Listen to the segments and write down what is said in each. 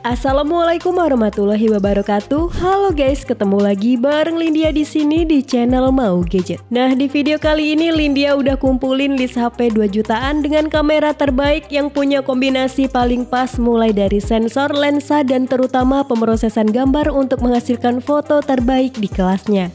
Assalamualaikum warahmatullahi wabarakatuh. Halo guys, ketemu lagi bareng Lindia di sini di channel Mau Gadget. Nah, di video kali ini Lindia udah kumpulin list HP 2 jutaan dengan kamera terbaik yang punya kombinasi paling pas mulai dari sensor, lensa, dan terutama pemrosesan gambar untuk menghasilkan foto terbaik di kelasnya.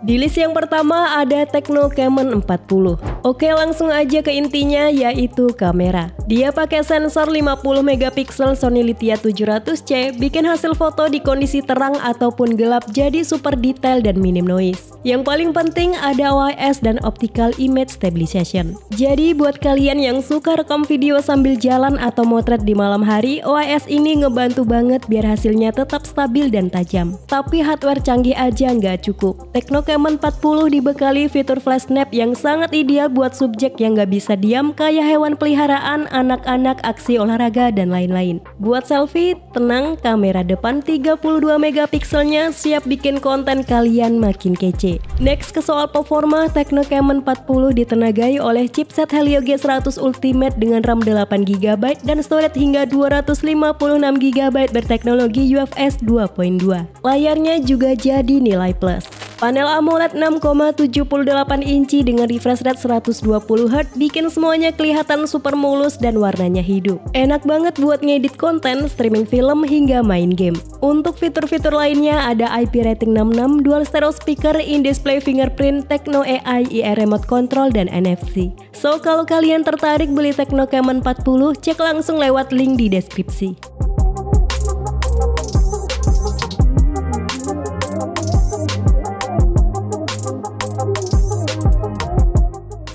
Di list yang pertama ada Tecno Camon 40. Oke, langsung aja ke intinya, yaitu kamera. Dia pakai sensor 50 megapiksel Sony Lithia 700C, bikin hasil foto di kondisi terang ataupun gelap jadi super detail dan minim noise. Yang paling penting ada OIS dan Optical Image Stabilization. Jadi buat kalian yang suka rekam video sambil jalan atau motret di malam hari, OIS ini ngebantu banget biar hasilnya tetap stabil dan tajam. Tapi hardware canggih aja nggak cukup. Tecno Camon 40 dibekali fitur flash snap yang sangat ideal buat subjek yang nggak bisa diam kayak hewan peliharaan, anak-anak, aksi olahraga, dan lain-lain. Buat selfie, tenang, kamera depan 32 megapikselnya siap bikin konten kalian makin kece. Next ke soal performa, Tecno Camon 40 ditenagai oleh chipset Helio G100 Ultimate dengan RAM 8GB dan storage hingga 256GB berteknologi UFS 2.2. Layarnya juga jadi nilai plus. Panel AMOLED 6,78 inci dengan refresh rate 120Hz bikin semuanya kelihatan super mulus dan warnanya hidup. Enak banget buat ngedit konten, streaming film, hingga main game. Untuk fitur-fitur lainnya ada IP rating 66, dual stereo speaker, in-display fingerprint, Tecno AI, IR remote control, dan NFC. So, kalau kalian tertarik beli Tecno Camon 40, cek langsung lewat link di deskripsi.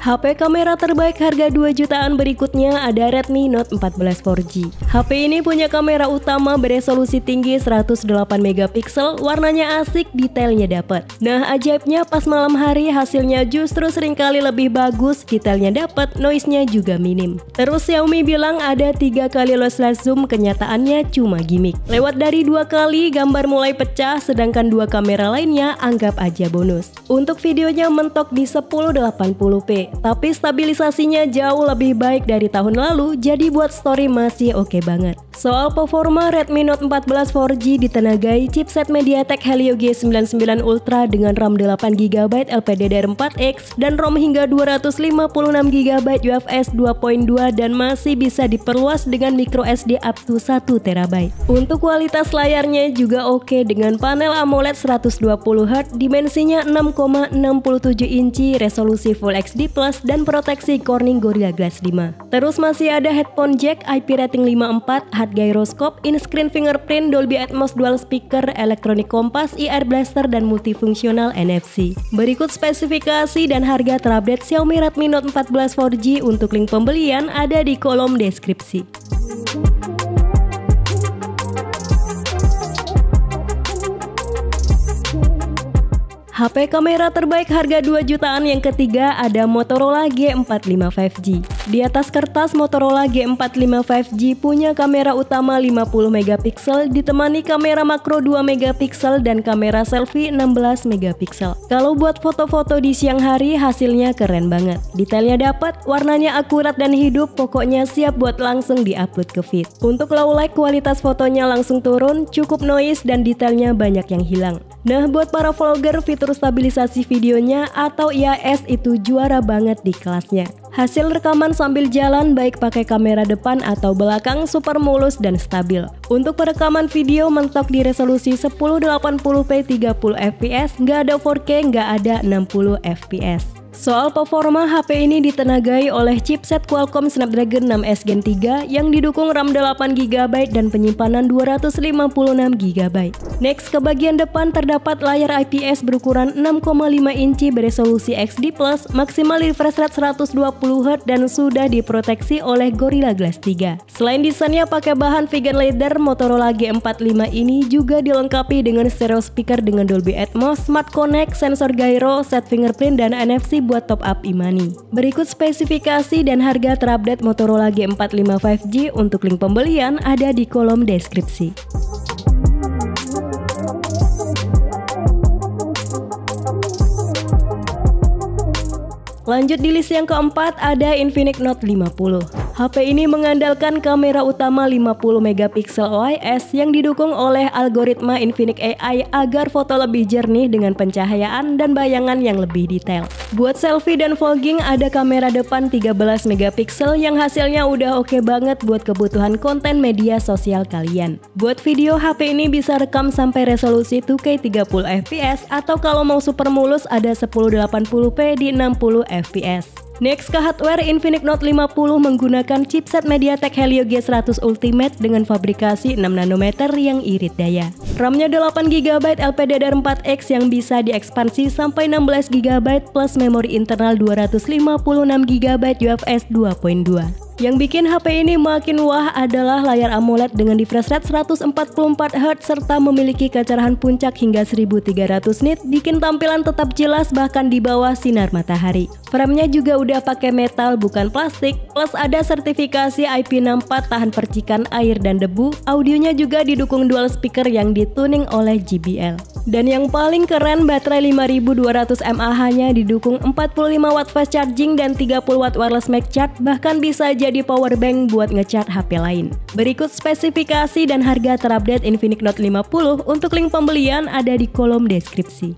HP kamera terbaik harga 2 jutaan berikutnya ada Redmi Note 14 4G. HP ini punya kamera utama beresolusi tinggi 108 megapiksel, warnanya asik, detailnya dapet. Nah, ajaibnya pas malam hari hasilnya justru seringkali lebih bagus, detailnya dapet, noise-nya juga minim. Terus Xiaomi bilang ada 3 kali lossless zoom, kenyataannya cuma gimmick. Lewat dari 2 kali gambar mulai pecah, sedangkan 2 kamera lainnya anggap aja bonus. Untuk videonya mentok di 1080p. Tapi stabilisasinya jauh lebih baik dari tahun lalu, jadi buat story masih oke banget. Soal performa, Redmi Note 14 4G ditenagai chipset MediaTek Helio G99 Ultra dengan RAM 8GB LPDDR4X dan ROM hingga 256GB UFS 2.2 dan masih bisa diperluas dengan microSD up to 1TB. Untuk kualitas layarnya juga oke dengan panel AMOLED 120Hz, dimensinya 6,67 inci, resolusi Full HD+, dan proteksi Corning Gorilla Glass 5. Terus masih ada headphone jack, IP rating 54, HUD gyroscope, in-screen fingerprint, Dolby Atmos dual speaker, elektronik kompas, IR blaster, dan multifungsional NFC. Berikut spesifikasi dan harga terupdate Xiaomi Redmi Note 14 4G. Untuk link pembelian ada di kolom deskripsi. HP kamera terbaik harga 2 jutaan yang ketiga ada Motorola G45 5G. Di atas kertas, Motorola G45 5G punya kamera utama 50 megapiksel ditemani kamera makro 2 megapiksel dan kamera selfie 16 megapiksel. Kalau buat foto-foto di siang hari hasilnya keren banget. Detailnya dapat, warnanya akurat dan hidup, pokoknya siap buat langsung diupload ke feed. Untuk low light kualitas fotonya langsung turun, cukup noise dan detailnya banyak yang hilang. Nah, buat para vlogger, fitur stabilisasi videonya atau IAS itu juara banget di kelasnya. Hasil rekaman sambil jalan baik pakai kamera depan atau belakang super mulus dan stabil. Untuk perekaman video mentok di resolusi 1080p 30fps, nggak ada 4K, nggak ada 60fps. Soal performa, HP ini ditenagai oleh chipset Qualcomm Snapdragon 6S Gen 3 yang didukung RAM 8GB dan penyimpanan 256GB. Next, ke bagian depan terdapat layar IPS berukuran 6,5 inci beresolusi XD+, maksimal refresh rate 120Hz dan sudah diproteksi oleh Gorilla Glass 3. Selain desainnya pakai bahan vegan leather, Motorola G45 ini juga dilengkapi dengan stereo speaker dengan Dolby Atmos, Smart Connect, sensor gyro, set fingerprint, dan NFC buat top up e-money. Berikut spesifikasi dan harga terupdate Motorola G45 5G. Untuk link pembelian ada di kolom deskripsi. Lanjut di list yang keempat ada Infinix Note 50. HP ini mengandalkan kamera utama 50 megapiksel OIS yang didukung oleh algoritma Infinix AI agar foto lebih jernih dengan pencahayaan dan bayangan yang lebih detail. Buat selfie dan vlogging ada kamera depan 13 megapiksel yang hasilnya udah oke banget buat kebutuhan konten media sosial kalian. Buat video, HP ini bisa rekam sampai resolusi 2K 30 fps atau kalau mau super mulus ada 1080p di 60 fps. Next ke hardware, Infinix Note 50 menggunakan chipset MediaTek Helio G100 Ultimate dengan fabrikasi 6 nanometer yang irit daya. RAM-nya 8GB LPDDR4X yang bisa diekspansi sampai 16GB plus memori internal 256GB UFS 2.2. Yang bikin HP ini makin wah adalah layar AMOLED dengan refresh rate 144Hz serta memiliki kecerahan puncak hingga 1300 nit, bikin tampilan tetap jelas bahkan di bawah sinar matahari. Frame-nya juga udah pakai metal bukan plastik, plus ada sertifikasi IP64 tahan percikan air dan debu. Audionya juga didukung dual speaker yang dituning oleh JBL. Dan yang paling keren, baterai 5200 mAh-nya didukung 45W fast charging dan 30W wireless mic charge, bahkan bisa jadi power bank buat ngechat HP lain. Berikut spesifikasi dan harga terupdate Infinix Note 50. Untuk link pembelian ada di kolom deskripsi.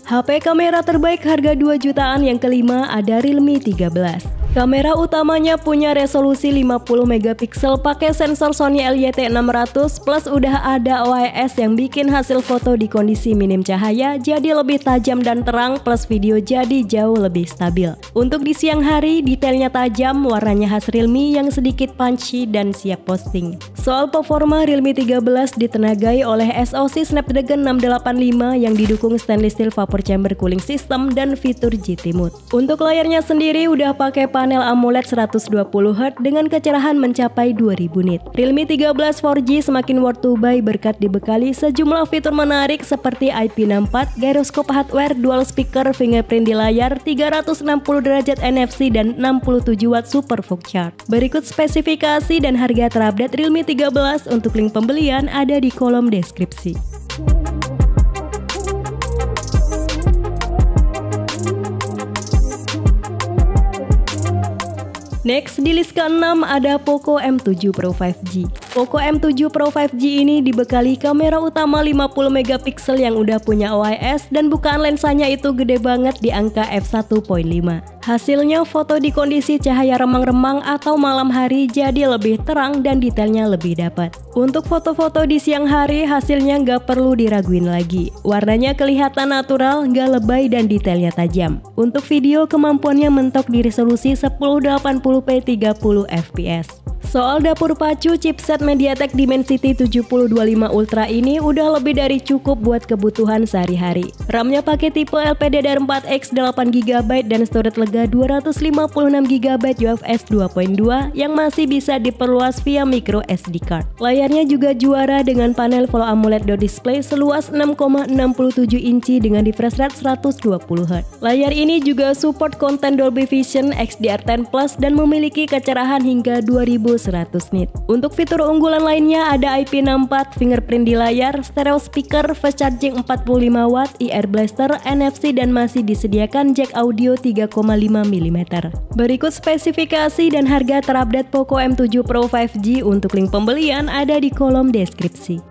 HP kamera terbaik harga 2 jutaan yang kelima ada Realme 13. Kamera utamanya punya resolusi 50 megapiksel pakai sensor Sony LYT600 plus udah ada OIS yang bikin hasil foto di kondisi minim cahaya jadi lebih tajam dan terang plus video jadi jauh lebih stabil. Untuk di siang hari, detailnya tajam, warnanya khas Realme yang sedikit punchy dan siap posting. Soal performa, Realme 13 ditenagai oleh SoC Snapdragon 685 yang didukung stainless steel vapor chamber cooling system dan fitur GT Mode. Untuk layarnya sendiri udah pakai panel AMOLED 120Hz dengan kecerahan mencapai 2000 nit. Realme 13 4G semakin worth to buy berkat dibekali sejumlah fitur menarik seperti IP64, gyroscope hardware, dual speaker, fingerprint di layar, 360 derajat NFC dan 67W super fast charge. Berikut spesifikasi dan harga terupdate Realme 13. Untuk link pembelian ada di kolom deskripsi. Next, di list ke-6 ada Poco M7 Pro 5G. Poco M7 Pro 5G ini dibekali kamera utama 50 megapiksel yang udah punya OIS dan bukaan lensanya itu gede banget di angka f1.5. Hasilnya foto di kondisi cahaya remang-remang atau malam hari jadi lebih terang dan detailnya lebih dapat. Untuk foto-foto di siang hari hasilnya nggak perlu diraguin lagi. Warnanya kelihatan natural, nggak lebay dan detailnya tajam. Untuk video kemampuannya mentok di resolusi 1080p 30 fps. Soal dapur pacu, chipset MediaTek Dimensity 7025 Ultra ini udah lebih dari cukup buat kebutuhan sehari-hari. RAM-nya pakai tipe LPDDR4X 8GB dan storage lega 256GB UFS 2.2 yang masih bisa diperluas via micro SD card. Layarnya juga juara dengan panel Full AMOLED display seluas 6,67 inci dengan refresh rate 120Hz. Layar ini juga support konten Dolby Vision XDR10 Plus dan memiliki kecerahan hingga 2100 nit. Untuk fitur unggulan lainnya ada IP64, fingerprint di layar, stereo speaker, fast charging 45W, ear blaster, NFC dan masih disediakan jack audio 3,5 mm. Berikut spesifikasi dan harga terupdate Poco M7 Pro 5G. Untuk link pembelian ada di kolom deskripsi.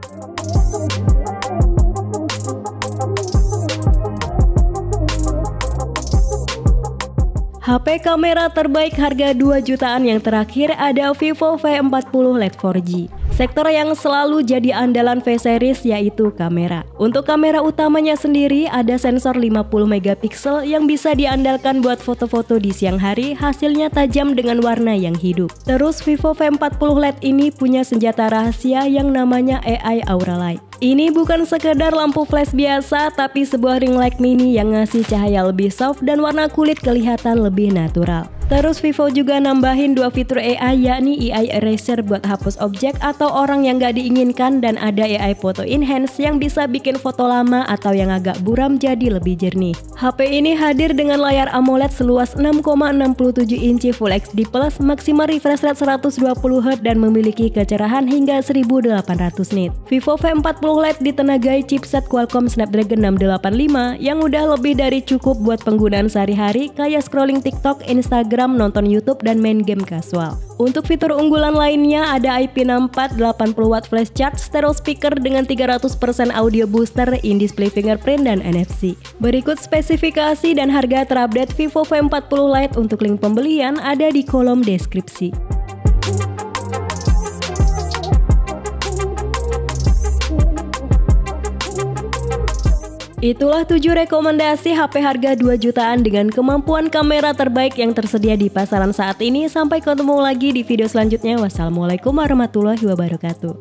HP kamera terbaik harga 2 jutaan yang terakhir ada Vivo V40 LED 4G. Sektor yang selalu jadi andalan V series yaitu kamera. Untuk kamera utamanya sendiri ada sensor 50 megapiksel yang bisa diandalkan buat foto-foto di siang hari, hasilnya tajam dengan warna yang hidup. Terus Vivo V40 LED ini punya senjata rahasia yang namanya AI Aura Light. Ini bukan sekedar lampu flash biasa, tapi sebuah ring light mini yang ngasih cahaya lebih soft dan warna kulit kelihatan lebih natural. Terus Vivo juga nambahin 2 fitur AI, yakni AI Eraser buat hapus objek atau orang yang gak diinginkan, dan ada AI Photo Enhance yang bisa bikin foto lama atau yang agak buram jadi lebih jernih. HP ini hadir dengan layar AMOLED seluas 6,67 inci Full HD+, maksimal refresh rate 120Hz dan memiliki kecerahan hingga 1800 nit. Vivo V40 Lite ditenagai chipset Qualcomm Snapdragon 685 yang udah lebih dari cukup buat penggunaan sehari-hari kayak scrolling TikTok, Instagram, nonton YouTube, dan main game kasual. Untuk fitur unggulan lainnya ada IP64, 80W flash charge, stereo speaker dengan 300% audio booster, in-display fingerprint, dan NFC. Berikut spesifikasi dan harga terupdate Vivo V40 Lite. Untuk link pembelian ada di kolom deskripsi. Itulah 7 rekomendasi HP harga 2 jutaan dengan kemampuan kamera terbaik yang tersedia di pasaran saat ini. Sampai ketemu lagi di video selanjutnya. Wassalamualaikum warahmatullahi wabarakatuh.